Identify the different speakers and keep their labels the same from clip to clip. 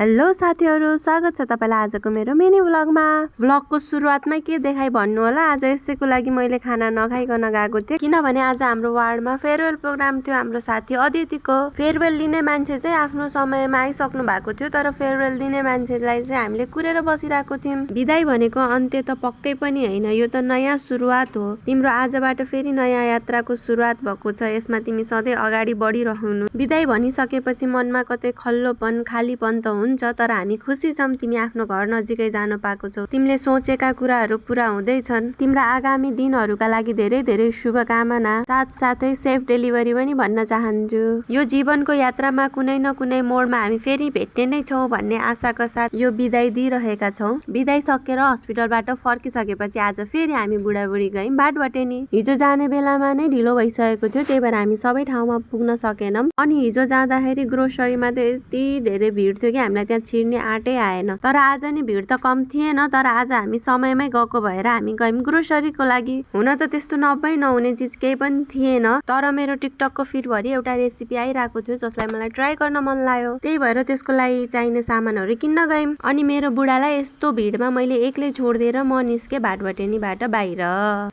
Speaker 1: Hello साथीहरु, स्वागत छ तपाईलाई आजको मेरो मिनी भ्लगमा। भ्लगको सुरुवातमा के देखाइ भन्नु होला। आज यसैको लागि मैले खाना नखाइकन गएको थिएँ किनभने आज हाम्रो वार्डमा फेयरवेल प्रोग्राम थियो। हाम्रो साथी अदितिको फेयरवेल लिने मान्छे चाहिँ आफ्नो समयमा आइसक्नु भएको थियो, तर फेयरवेल दिने मान्छेलाई चाहिँ हामीले कुरेर बसिरहेको थियौं। बिदाई भनेको अन्त्य त पक्कै पनि हैन, यो त नयाँ सुरुवात हो। तिम्रो आजबाट फेरि नयाँ यात्राको सुरुवात भएको छ, यसमा तिमी सधैँ अगाडि बढिरहनु। बिदाई भनिसकेपछि मनमा कतै खल्लोपन खालीपन त हुन्छ, तर हामी खुसी छौं तिमी आफ्नो घर नजिकै जान पाएको छौ। तिमीले सोचेका कुराहरू पूरा हुँदैछन्। तिम्रा आगामी दिनहरूका लागि धेरै धेरै शुभकामना। साथसाथै सेफ डेलिभरी पनि भन्न चाहन्छु। यो जीवनको यात्रामा कुनै न कुनै मोडमा हामी फेरि भेट्ने नै छौं भन्ने आशाका साथ यो बिदाई दिइरहेका छौं। बिदाई सकेर हस्पिटलबाट फर्किसकेपछि आज फेरि हामी बुढाबुढी गयौं बाटवाटेनी। हिजो जाने बेलामा नै ढिलो भइसकेको थियो, त्यही भएर हामी सबै ठाउँमा पुग्न सकेनौं। अनि हिजो जाँदाखेरि ग्रोसरीमा त यति धेरै भिड थियो कि हामीलाई त्यहाँ छिर्ने आँटै आएन। तर आज नि भिड त कम थिएन, तर आज हामी समयमै गएको भएर हामी गयौं ग्रोसरीको लागि। हुन त त्यस्तो नभई नहुने चिज केही पनि थिएन, तर मेरो टिकटकको फिडभरि एउटा रेसिपी आइरहेको थियो जसलाई मलाई ट्राई गर्न मन लाग्यो, त्यही भएर त्यसको लागि चाहिने सामानहरू किन्न गयौं। अनि मेरो बुढालाई यस्तो भिडमा मैले एक्लै छोडिदिएर म निस्के बाटवाटेनीबाट बाहिर।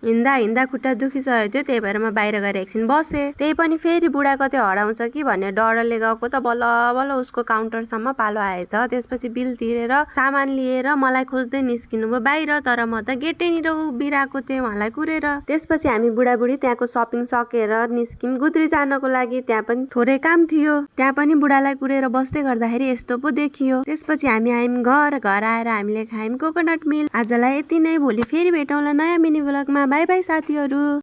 Speaker 1: हिँड्दा हिँड्दा खुट्टा दुखिसकेको थियो, त्यही भएर म बाहिर गएर एकछिन बसे। त्यही पनि फेरि बुढा कतै हराउँछ कि भन्ने डरले गएको त बल्ल बल्ल उसको काउन्टरसम्म पालो आएछ। त्यसपछि बिल तिरेर सामान लिएर मलाई खोज्दै निस्किनु भयो बाहिर, तर म त गेटैनिर उभिरहेको थिएँ उहाँलाई कुरेर। त्यसपछि हामी बुढाबुढी त्यहाँको सपिङ सकेर निस्क्यौं गुद्री जानको लागि। त्यहाँ पनि थोरै काम थियो, त्यहाँ पनि बुढालाई कुरेर बस्दै गर्दाखेरि यस्तो पो देखियो। त्यसपछि हामी आयौं घर आएर हामीले खायौं कोकोनट मिल्क। आजलाई यति नै, भोलि फेरि भेटौँला नयाँ मिनी भ्लगमा। बाइ बाइ साथीहरु।